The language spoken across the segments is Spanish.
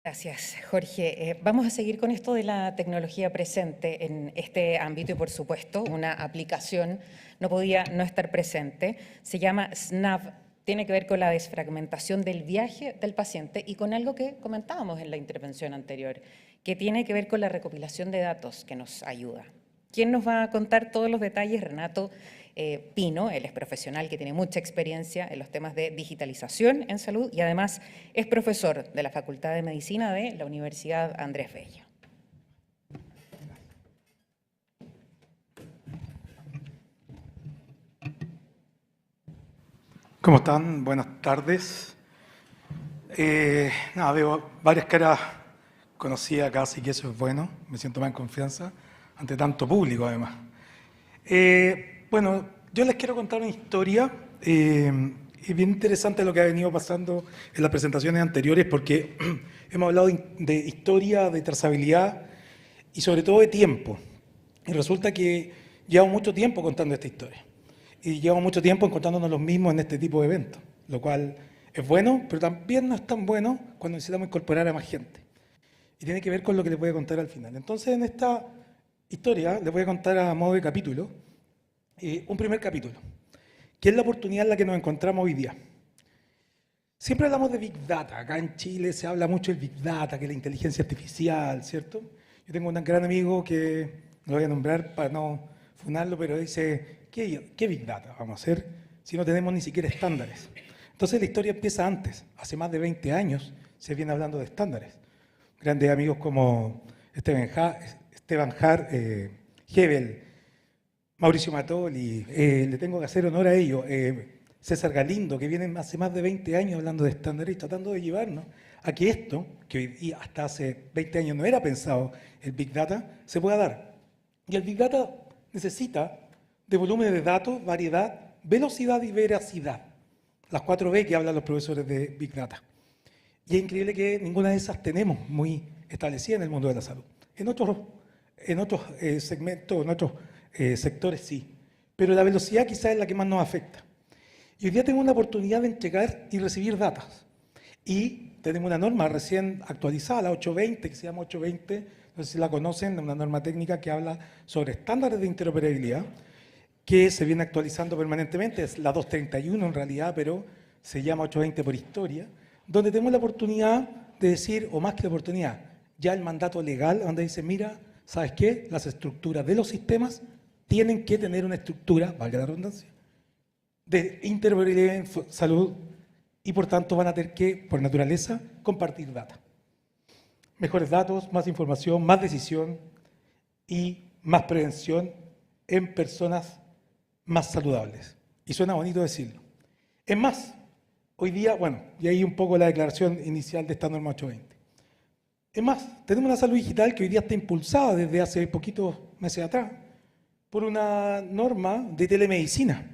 Gracias, Jorge. Vamos a seguir con esto de la tecnología presente en este ámbito y, por supuesto, una aplicación no podía no estar presente. Se llama SNAV, tiene que ver con la desfragmentación del viaje del paciente y con algo que comentábamos en la intervención anterior, que tiene que ver con la recopilación de datos que nos ayuda. ¿Quién nos va a contar todos los detalles? Renato Pino, él es profesional que tiene mucha experiencia en los temas de digitalización en salud y además es profesor de la Facultad de Medicina de la Universidad Andrés Bello. ¿Cómo están? Buenas tardes. Veo varias caras conocidas acá, así que eso es bueno. Me siento más en confianza ante tanto público, además. Bueno, yo les quiero contar una historia. Es bien interesante lo que ha venido pasando en las presentaciones anteriores, porque hemos hablado de historia, de trazabilidad y sobre todo de tiempo. Y resulta que llevamos mucho tiempo contando esta historia. Y llevamos mucho tiempo encontrándonos los mismos en este tipo de eventos, lo cual es bueno, pero también no es tan bueno cuando necesitamos incorporar a más gente. Y tiene que ver con lo que les voy a contar al final. Entonces, en esta historia les voy a contar a modo de capítulo, un primer capítulo, que es la oportunidad en la que nos encontramos hoy día. Siempre hablamos de Big Data. Acá en Chile se habla mucho del Big Data, que es la inteligencia artificial, ¿cierto? Yo tengo un gran amigo que no lo voy a nombrar para no funarlo, pero dice, ¿qué Big Data vamos a hacer si no tenemos ni siquiera estándares? Entonces la historia empieza antes. Hace más de 20 años se viene hablando de estándares. Grandes amigos como Esteban Hebel, Mauricio Matoli, le tengo que hacer honor a ellos, César Galindo, que vienen hace más de 20 años hablando de estándares y tratando de llevarnos a que esto, que hoy día hasta hace 20 años no era pensado, el Big Data, se pueda dar. Y el Big Data necesita de volumen de datos, variedad, velocidad y veracidad. Las 4 V que hablan los profesores de Big Data. Y es increíble que ninguna de esas tenemos muy establecida en el mundo de la salud. En otros segmentos, en otros sectores sí. Pero la velocidad quizás es la que más nos afecta. Y hoy día tenemos una oportunidad de entregar y recibir datos. Y tenemos una norma recién actualizada, la 820, que se llama 820, no sé si la conocen, una norma técnica que habla sobre estándares de interoperabilidad, que se viene actualizando permanentemente, es la 231 en realidad, pero se llama 820 por historia, donde tenemos la oportunidad de decir, o más que la oportunidad, ya el mandato legal, donde dice, mira, ¿sabes qué? Las estructuras de los sistemas tienen que tener una estructura, valga la redundancia, de interoperabilidad en salud y por tanto van a tener que, por naturaleza, compartir datos. Mejores datos, más información, más decisión y más prevención en personas más saludables. Y suena bonito decirlo. Es más, hoy día, bueno, y ahí un poco la declaración inicial de esta norma 820. Es más, tenemos una salud digital que hoy día está impulsada desde hace poquitos meses atrás por una norma de telemedicina,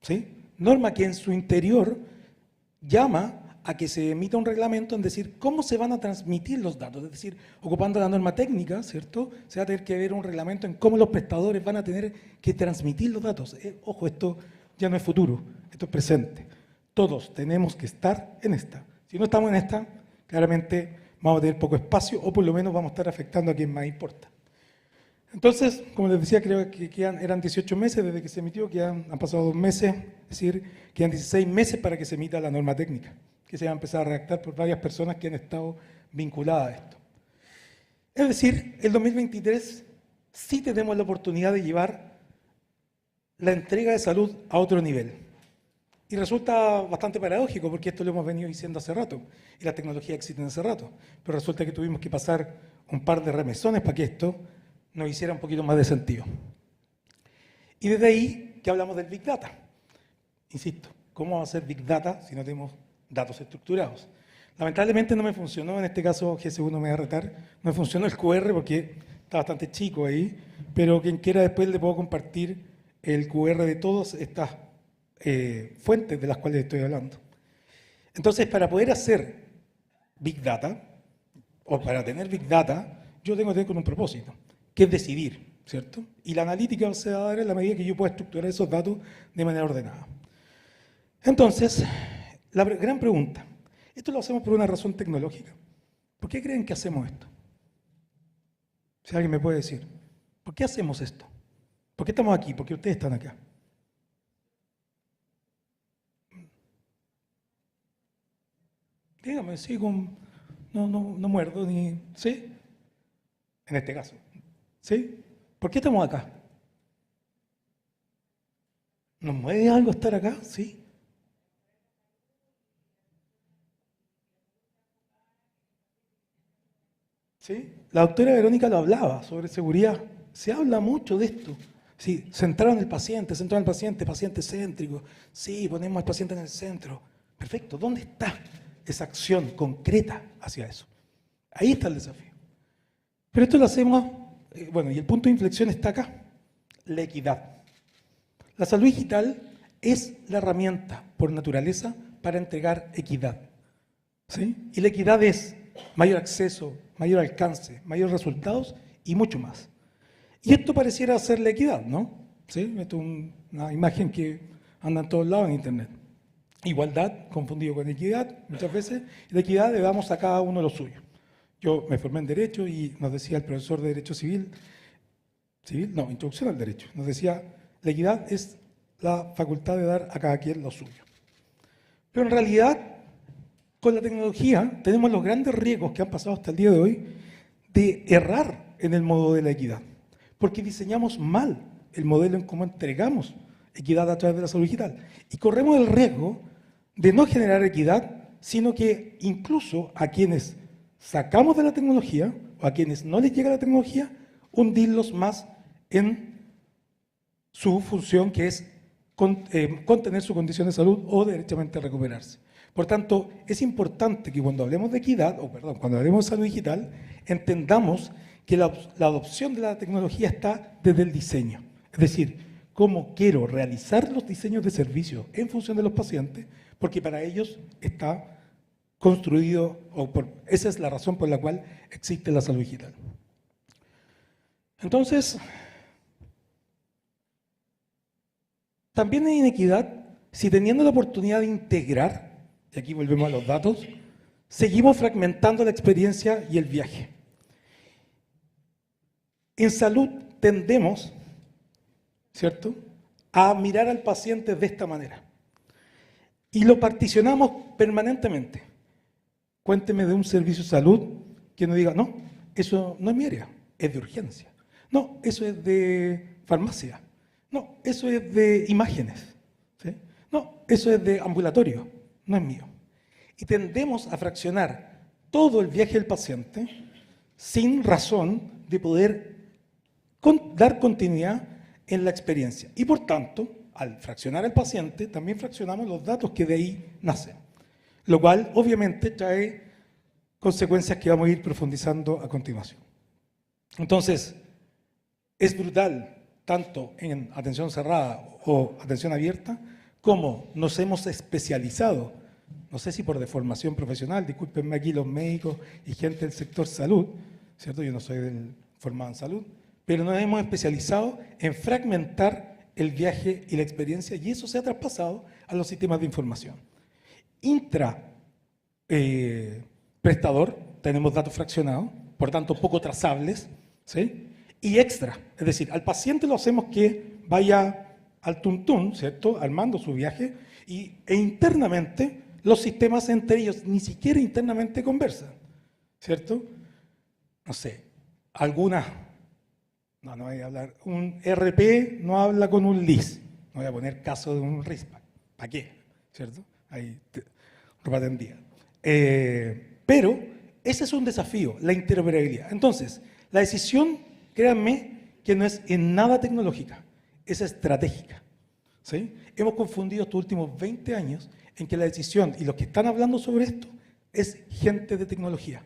¿sí? Norma que en su interior llama a que se emita un reglamento en decir cómo se van a transmitir los datos, es decir, ocupando la norma técnica, ¿cierto? Se va a tener que ver un reglamento en cómo los prestadores van a tener que transmitir los datos. Ojo, esto ya no es futuro, esto es presente. Todos tenemos que estar en esta. Si no estamos en esta, claramente vamos a tener poco espacio o por lo menos vamos a estar afectando a quien más importa. Entonces, como les decía, creo que eran 18 meses desde que se emitió, han pasado 2 meses, es decir, quedan 16 meses para que se emita la norma técnica, que se va a empezar a redactar por varias personas que han estado vinculadas a esto. Es decir, el 2023 sí tenemos la oportunidad de llevar la entrega de salud a otro nivel. Y resulta bastante paradójico porque esto lo hemos venido diciendo hace rato y las tecnologías existen hace rato, pero resulta que tuvimos que pasar un par de remesones para que esto nos hiciera un poquito más de sentido. Y desde ahí que hablamos del Big Data. Insisto, ¿cómo va a ser Big Data si no tenemos datos estructurados? Lamentablemente no me funcionó, en este caso GS1 me va a retar, no me funcionó el QR porque está bastante chico ahí, pero quien quiera después le puedo compartir el QR de todas estas fuentes de las cuales estoy hablando. Entonces, para poder hacer Big Data, o para tener Big Data, yo tengo que tener con un propósito, que es decidir, ¿cierto? Y la analítica se va a dar en la medida que yo pueda estructurar esos datos de manera ordenada. Entonces, la gran pregunta, ¿esto lo hacemos por una razón tecnológica? ¿Por qué creen que hacemos esto? Si alguien me puede decir, ¿por qué hacemos esto? ¿Por qué estamos aquí? ¿Por qué ustedes están acá? Dígame, sí, no muerdo ni... ¿Sí? En este caso. ¿Sí? ¿Por qué estamos acá? ¿Nos mueve algo estar acá? Sí. ¿Sí? La doctora Verónica lo hablaba sobre seguridad. Se habla mucho de esto. Sí, centrado en el paciente, paciente céntrico. Sí, ponemos al paciente en el centro. Perfecto. ¿Dónde está esa acción concreta hacia eso? Ahí está el desafío. Pero esto lo hacemos, bueno, y el punto de inflexión está acá, la equidad. La salud digital es la herramienta por naturaleza para entregar equidad. ¿Sí? Y la equidad es mayor acceso, mayor alcance, mayores resultados y mucho más. Y esto pareciera ser la equidad, ¿no? ¿Sí? Esto es una imagen que anda en todos lados en Internet. Igualdad confundido con equidad muchas veces, y la equidad le damos a cada uno lo suyo. Yo me formé en Derecho y nos decía el profesor de Derecho Civil, no, Introducción al Derecho, nos decía, la equidad es la facultad de dar a cada quien lo suyo. Pero en realidad, con la tecnología, tenemos los grandes riesgos que han pasado hasta el día de hoy de errar en el modo de la equidad, porque diseñamos mal el modelo en cómo entregamos equidad a través de la salud digital. Y corremos el riesgo de no generar equidad, sino que incluso a quienes sacamos de la tecnología, o a quienes no les llega la tecnología, hundirlos más en su función, que es contener su condición de salud o derechamente recuperarse. Por tanto, es importante que cuando hablemos de equidad, cuando hablemos de salud digital, entendamos que la adopción de la tecnología está desde el diseño. Es decir, cómo quiero realizar los diseños de servicios en función de los pacientes, porque para ellos está construido, esa es la razón por la cual existe la salud digital. Entonces, también hay inequidad si teniendo la oportunidad de integrar, y aquí volvemos a los datos, seguimos fragmentando la experiencia y el viaje. En salud tendemos, ¿cierto?, a mirar al paciente de esta manera. Y lo particionamos permanentemente. Cuénteme de un servicio de salud que nos diga, no, eso no es mi área, es de urgencia. No, eso es de farmacia. No, eso es de imágenes. ¿Sí? No, eso es de ambulatorio, no es mío. Y tendemos a fraccionar todo el viaje del paciente sin razón de poder dar continuidad en la experiencia. Y por tanto, al fraccionar al paciente, también fraccionamos los datos que de ahí nacen. Lo cual, obviamente, trae consecuencias que vamos a ir profundizando a continuación. Entonces, es brutal, tanto en atención cerrada o atención abierta, como nos hemos especializado, no sé si por deformación profesional, discúlpenme aquí los médicos y gente del sector salud, ¿cierto? Yo no soy formado en salud, pero nos hemos especializado en fragmentar el viaje y la experiencia, y eso se ha traspasado a los sistemas de información. Prestador, tenemos datos fraccionados, por tanto poco trazables, ¿sí? Y extra, es decir, al paciente lo hacemos que vaya al tuntún, ¿cierto?, armando su viaje, e internamente los sistemas entre ellos ni siquiera internamente conversan, ¿cierto? No sé, no voy a hablar, un RP no habla con un LIS, no voy a poner caso de un RISPAC, ¿para qué? ¿Cierto? Ahí, ropa tendida. Pero ese es un desafío, la interoperabilidad. Entonces, la decisión, créanme, que no es en nada tecnológica, es estratégica. ¿Sí? Hemos confundido estos últimos 20 años en que la decisión, y los que están hablando sobre esto, es gente de tecnología.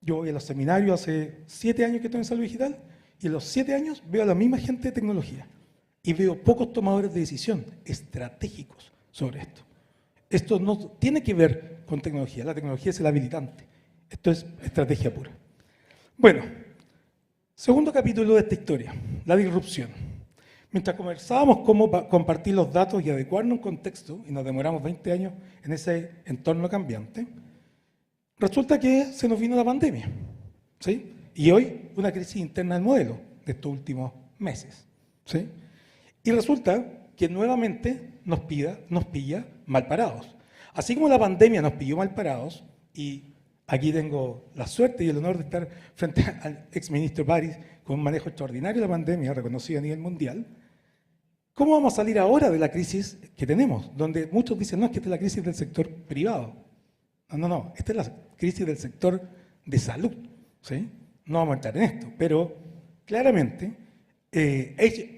Yo voy a los seminarios hace 7 años que estoy en salud digital, y en los 7 años veo a la misma gente de tecnología, y veo pocos tomadores de decisión estratégicos sobre esto. Esto no tiene que ver con tecnología, la tecnología es el habilitante. Esto es estrategia pura. Bueno, segundo capítulo de esta historia, la disrupción. Mientras conversábamos cómo compartir los datos y adecuarnos a un contexto, y nos demoramos 20 años en ese entorno cambiante, Resulta que se nos vino la pandemia, ¿sí? Y hoy una crisis interna del modelo de estos últimos meses, ¿sí? Y resulta que nuevamente nos pilla mal parados. Así como la pandemia nos pilló mal parados, y aquí tengo la suerte y el honor de estar frente al exministro París con un manejo extraordinario de la pandemia, reconocido a nivel mundial, ¿cómo vamos a salir ahora de la crisis que tenemos? Donde muchos dicen, no, es que esta es la crisis del sector privado. No, esta es la crisis del sector de salud, ¿sí? No vamos a entrar en esto, pero claramente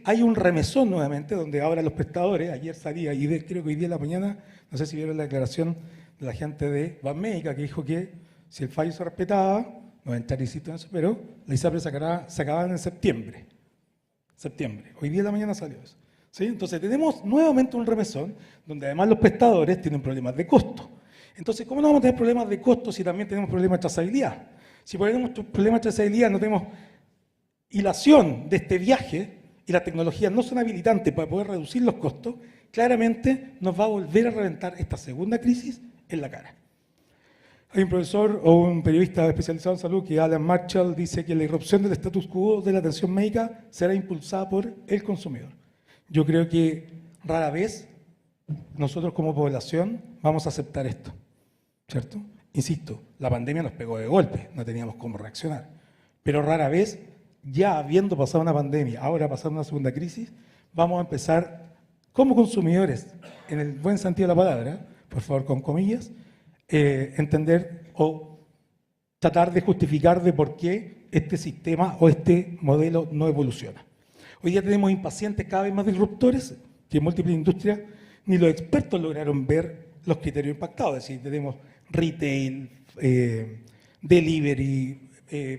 hay un remesón nuevamente donde ahora los prestadores, ayer salía, y creo que hoy día en la mañana, no sé si vieron la declaración de la gente de Banmédica que dijo que si el fallo se respetaba, no voy a entrar insisto en eso, pero la ISAPRE se acababa en septiembre. Hoy día en la mañana salió eso, ¿sí? Entonces tenemos nuevamente un remesón donde además los prestadores tienen problemas de costo. Entonces, ¿cómo no vamos a tener problemas de costo si también tenemos problemas de trazabilidad? Si tenemos problemas de trazabilidad, no tenemos hilación de este viaje y las tecnologías no son habilitantes para poder reducir los costos, claramente nos va a volver a reventar esta segunda crisis en la cara. Hay un profesor o un periodista especializado en salud que Alan Marshall dice que la irrupción del status quo de la atención médica será impulsada por el consumidor. Yo creo que rara vez nosotros como población vamos a aceptar esto, ¿cierto? Insisto, la pandemia nos pegó de golpe, no teníamos cómo reaccionar, pero rara vez, ya habiendo pasado una pandemia, ahora pasando una segunda crisis, vamos a empezar como consumidores, en el buen sentido de la palabra, por favor con comillas, entender o tratar de justificar de por qué este sistema o este modelo no evoluciona. Hoy día tenemos impacientes cada vez más disruptores que en múltiples industrias ni los expertos lograron ver los criterios impactados. Es decir, tenemos retail, delivery,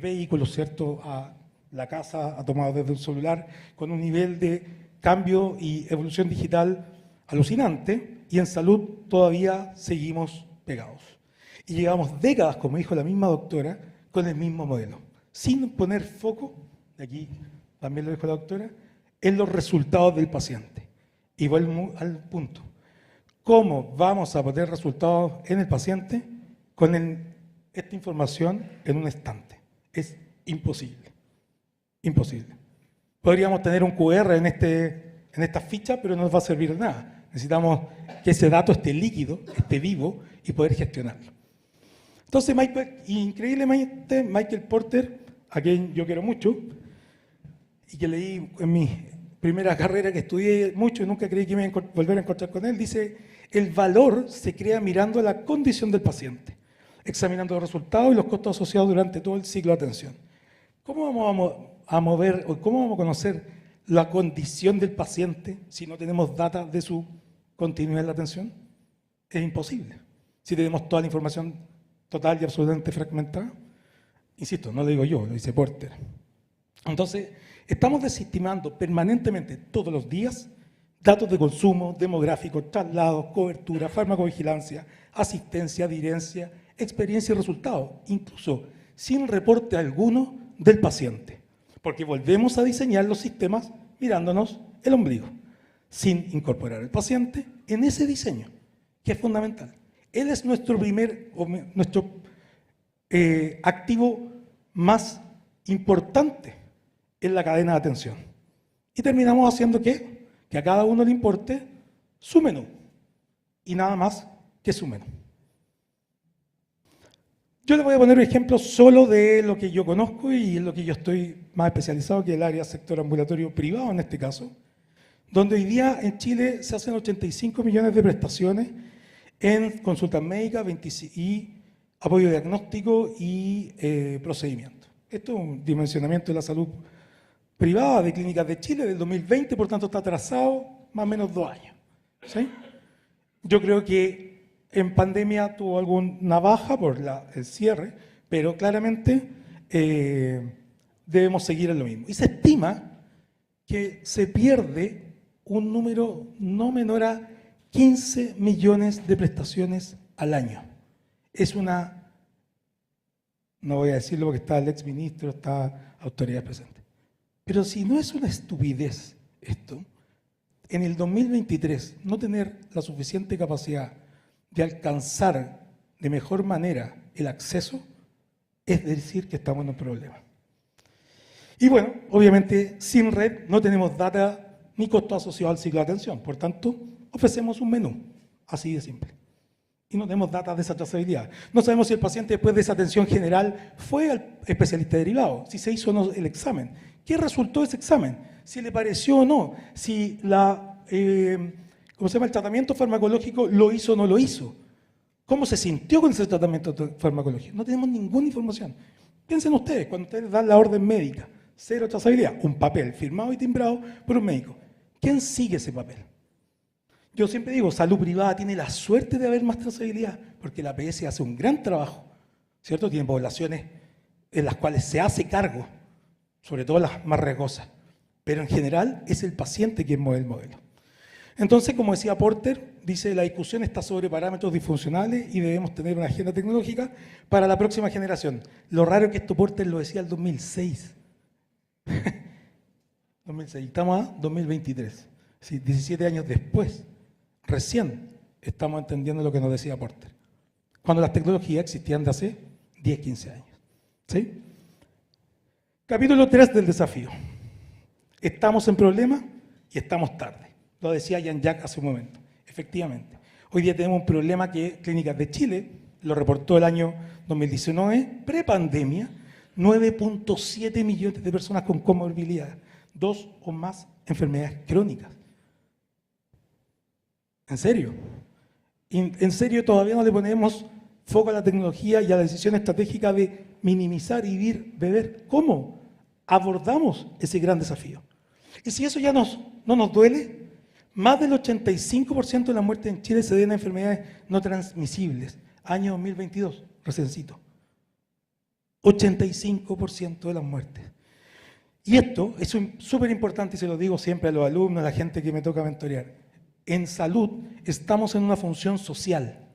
vehículos, ¿cierto? A la casa, ha tomado desde un celular, con un nivel de cambio y evolución digital alucinante, y en salud todavía seguimos pegados. Y llevamos décadas, como dijo la misma doctora, con el mismo modelo, sin poner foco, de aquí también lo dijo la doctora, en los resultados del paciente. Y vuelvo al punto. ¿Cómo vamos a poner resultados en el paciente con esta información en un estante? Es imposible. Imposible. Podríamos tener un QR en esta ficha, pero no nos va a servir de nada. Necesitamos que ese dato esté líquido, esté vivo y poder gestionarlo. Entonces, increíblemente, Michael Porter, a quien yo quiero mucho, y que leí en mi primera carrera, que estudié mucho y nunca creí que me iba a volver a encontrar con él, dice, el valor se crea mirando la condición del paciente, examinando los resultados y los costos asociados durante todo el ciclo de atención. ¿Cómo vamos a mover o cómo vamos a conocer la condición del paciente si no tenemos data de su continuidad en la atención? Es imposible. Si tenemos toda la información total y absolutamente fragmentada. Insisto, no lo digo yo, lo dice Porter. Entonces, estamos desestimando permanentemente, todos los días, datos de consumo, demográficos, traslados, cobertura, farmacovigilancia, asistencia, adherencia, experiencia y resultados, incluso sin reporte alguno del paciente, porque volvemos a diseñar los sistemas mirándonos el ombligo, sin incorporar al paciente en ese diseño, que es fundamental. Él es nuestro activo más importante en la cadena de atención. Y terminamos haciendo ¿qué? Que a cada uno le importe su menú, y nada más que su menú. Yo les voy a poner un ejemplo solo de lo que yo conozco y en lo que yo estoy más especializado, que es el área sector ambulatorio privado en este caso, donde hoy día en Chile se hacen 85 millones de prestaciones en consultas médicas y apoyo diagnóstico y procedimientos. Esto es un dimensionamiento de la salud privada de Clínicas de Chile del 2020, por tanto está atrasado más o menos 2 años. ¿Sí? Yo creo que en pandemia tuvo alguna baja por el cierre, pero claramente debemos seguir en lo mismo. Y se estima que se pierde un número no menor a 15 millones de prestaciones al año. Es una, no voy a decirlo porque está el exministro, está autoridades presentes, pero si no es una estupidez esto, en el 2023 no tener la suficiente capacidad de alcanzar de mejor manera el acceso, es decir que estamos en un problema. Y bueno, obviamente sin red no tenemos data ni costo asociado al ciclo de atención. Por tanto, ofrecemos un menú, así de simple. Y no tenemos datos de esa trazabilidad. No sabemos si el paciente después de esa atención general fue al especialista derivado, si se hizo o no el examen. ¿Qué resultó de ese examen? Si le pareció o no, si el tratamiento farmacológico lo hizo o no lo hizo. ¿Cómo se sintió con ese tratamiento farmacológico? No tenemos ninguna información. Piensen ustedes, cuando ustedes dan la orden médica, cero trazabilidad, un papel firmado y timbrado por un médico. ¿Quién sigue ese papel? Yo siempre digo, salud privada tiene la suerte de haber más trazabilidad, porque la APS hace un gran trabajo, ¿cierto? Tiene poblaciones en las cuales se hace cargo, sobre todo las más riesgosas, pero en general es el paciente quien mueve el modelo. Entonces, como decía Porter, dice la discusión está sobre parámetros disfuncionales y debemos tener una agenda tecnológica para la próxima generación. Lo raro es que esto Porter lo decía el 2006. 2006, estamos a 2023, sí, 17 años después. Recién estamos entendiendo lo que nos decía Porter, cuando las tecnologías existían de hace 10, 15 años. ¿Sí? Capítulo 3 del desafío. Estamos en problema y estamos tarde. Lo decía Jean-Jacques hace un momento. Efectivamente. Hoy día tenemos un problema que Clínicas de Chile lo reportó el año 2019, prepandemia, 9.7 millones de personas con comorbilidad, 2 o más enfermedades crónicas. ¿En serio? ¿En serio todavía no le ponemos foco a la tecnología y a la decisión estratégica de minimizar y beber? ¿Cómo abordamos ese gran desafío? Y si eso ya no nos duele, más del 85% de las muertes en Chile se deben a enfermedades no transmisibles. Año 2022, reciéncito. 85% de las muertes. Y esto es súper importante y se lo digo siempre a los alumnos, a la gente que me toca mentorear. En salud estamos en una función social,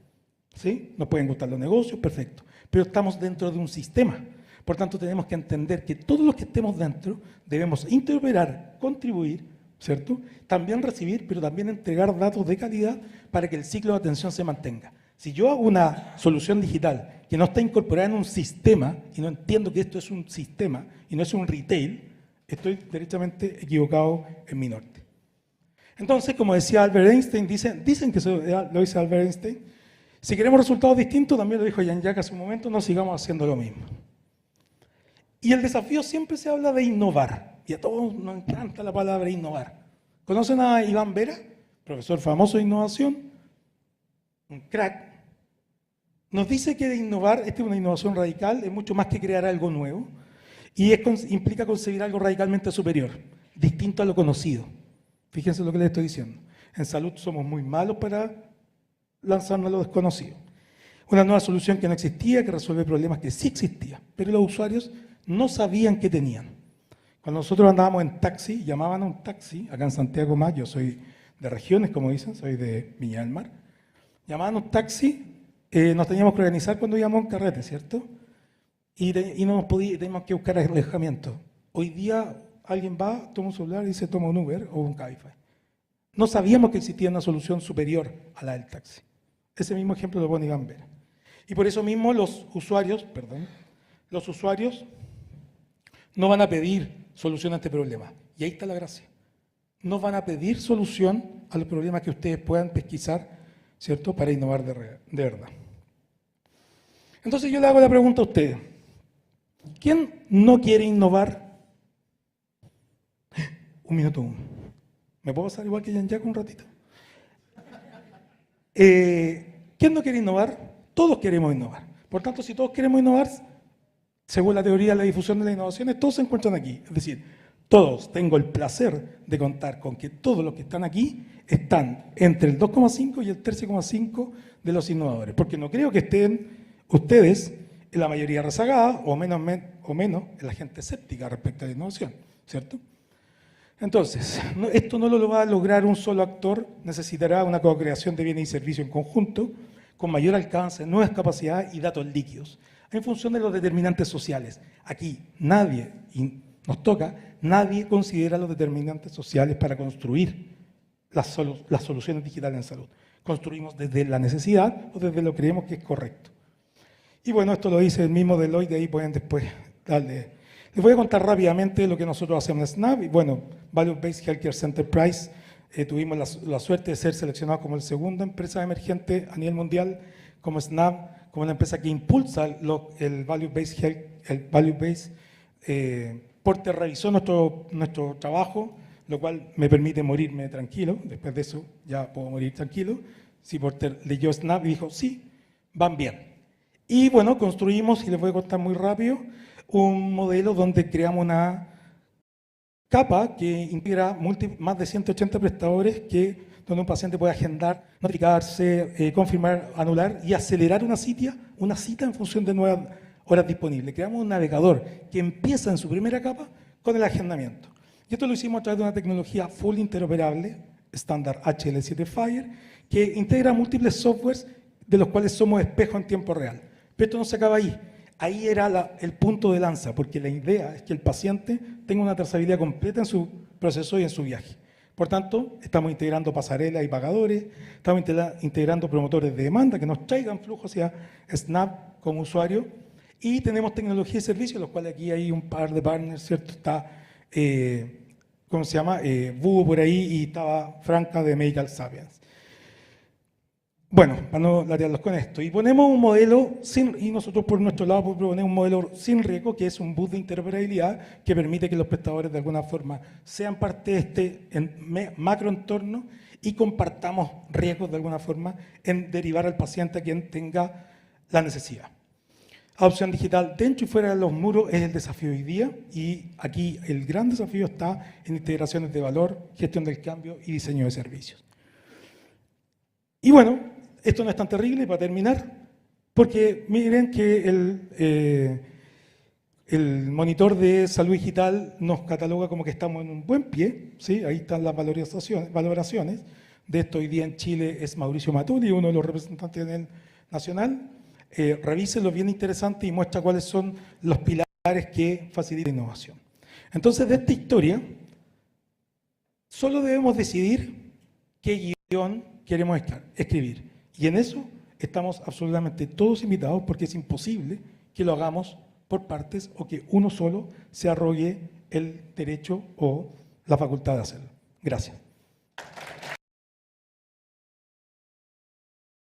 ¿sí? Nos pueden gustar los negocios, perfecto, pero estamos dentro de un sistema. Por tanto, tenemos que entender que todos los que estemos dentro debemos interoperar, contribuir, ¿cierto? También recibir, pero también entregar datos de calidad para que el ciclo de atención se mantenga. Si yo hago una solución digital que no está incorporada en un sistema, y no entiendo que esto es un sistema y no es un retail, estoy derechamente equivocado en mi norte. Entonces, como decía Albert Einstein, dicen que lo dice Albert Einstein, si queremos resultados distintos, también lo dijo Jean-Jacques hace un momento, no sigamos haciendo lo mismo. Y el desafío siempre se habla de innovar, y a todos nos encanta la palabra innovar. ¿Conocen a Iván Vera? Profesor famoso de innovación, un crack. Nos dice que de innovar, esta es una innovación radical, es mucho más que crear algo nuevo, y implica concebir algo radicalmente superior, distinto a lo conocido. Fíjense lo que les estoy diciendo. En salud somos muy malos para lanzarnos a lo desconocido. Una nueva solución que no existía, que resuelve problemas que sí existían, pero los usuarios no sabían que tenían. Cuando nosotros andábamos en taxi, llamaban a un taxi, acá en Santiago más, yo soy de regiones, como dicen, soy de Viña del Mar, llamaban a un taxi, nos teníamos que organizar cuando íbamos a un carrete, ¿cierto? Y teníamos que buscar alojamiento. Hoy día alguien va, toma un celular y se toma un Uber o un Cabify. No sabíamos que existía una solución superior a la del taxi. Ese mismo ejemplo lo pone Iván Vera. Y por eso mismo los usuarios no van a pedir solución a este problema. Y ahí está la gracia. No van a pedir solución a los problemas que ustedes puedan pesquisar, ¿cierto?, para innovar de verdad. Entonces yo le hago la pregunta a ustedes. ¿Quién no quiere innovar? Un minuto. ¿Me puedo pasar igual que Jean-Jacques un ratito? ¿Quién no quiere innovar? Todos queremos innovar. Por tanto, si todos queremos innovar, según la teoría de la difusión de las innovaciones, todos se encuentran aquí. Es decir, todos tengo el placer de contar con que todos los que están aquí están entre el 2,5 y el 13,5 de los innovadores. Porque no creo que estén ustedes en la mayoría rezagada o menos en la gente escéptica respecto a la innovación, ¿cierto? Entonces, esto no lo va a lograr un solo actor, necesitará una co-creación de bienes y servicios en conjunto, con mayor alcance, nuevas capacidades y datos líquidos, en función de los determinantes sociales. Aquí nadie, y nos toca, nadie considera los determinantes sociales para construir las soluciones digitales en salud. Construimos desde la necesidad o desde lo que creemos que es correcto. Y bueno, esto lo dice el mismo Deloitte, de ahí pueden después darle. Les voy a contar rápidamente lo que nosotros hacemos en Snap. Y bueno, Value Based Healthcare Enterprise, tuvimos la suerte de ser seleccionados como la segunda empresa emergente a nivel mundial, como Snap, como la empresa que impulsa el Value Based Health, el Value Based. Porter revisó nuestro trabajo, lo cual me permite morirme tranquilo. Después de eso ya puedo morir tranquilo. Si Porter leyó Snap y dijo, sí, van bien. Y bueno, construimos, y les voy a contar muy rápido, un modelo donde creamos una capa que integra más de 180 prestadores donde un paciente puede agendar, notificarse, confirmar, anular y acelerar una cita en función de nuevas horas disponibles. Creamos un navegador que empieza en su primera capa con el agendamiento. Y esto lo hicimos a través de una tecnología full interoperable, estándar HL7 Fire, que integra múltiples softwares de los cuales somos espejo en tiempo real. Pero esto no se acaba ahí. Ahí era el punto de lanza, porque la idea es que el paciente tenga una trazabilidad completa en su proceso y en su viaje. Por tanto, estamos integrando pasarelas y pagadores, estamos integrando promotores de demanda que nos traigan flujo hacia Snap como usuario, y tenemos tecnología y servicios, los cuales aquí hay un par de partners, ¿cierto? Está, ¿cómo se llama? Búho por ahí, y estaba Franca de Medical Sapiens. Bueno, para no latearlos con esto. Y ponemos un modelo, y nosotros por nuestro lado proponemos un modelo sin riesgo, que es un bus de interoperabilidad que permite que los prestadores de alguna forma sean parte de este macroentorno y compartamos riesgos de alguna forma en derivar al paciente a quien tenga la necesidad. Adopción digital dentro y fuera de los muros es el desafío hoy día, y aquí el gran desafío está en integraciones de valor, gestión del cambio y diseño de servicios. Y bueno, esto no es tan terrible, para terminar, porque miren que el monitor de salud digital nos cataloga como que estamos en un buen pie, ¿sí? Ahí están las valoraciones. De esto hoy día en Chile es Mauricio Matuli, uno de los representantes del nacional. Revísenlo, bien interesante, y muestra cuáles son los pilares que facilitan la innovación. Entonces, de esta historia, solo debemos decidir qué guión queremos escribir. Y en eso estamos absolutamente todos invitados, porque es imposible que lo hagamos por partes o que uno solo se arrogue el derecho o la facultad de hacerlo. Gracias.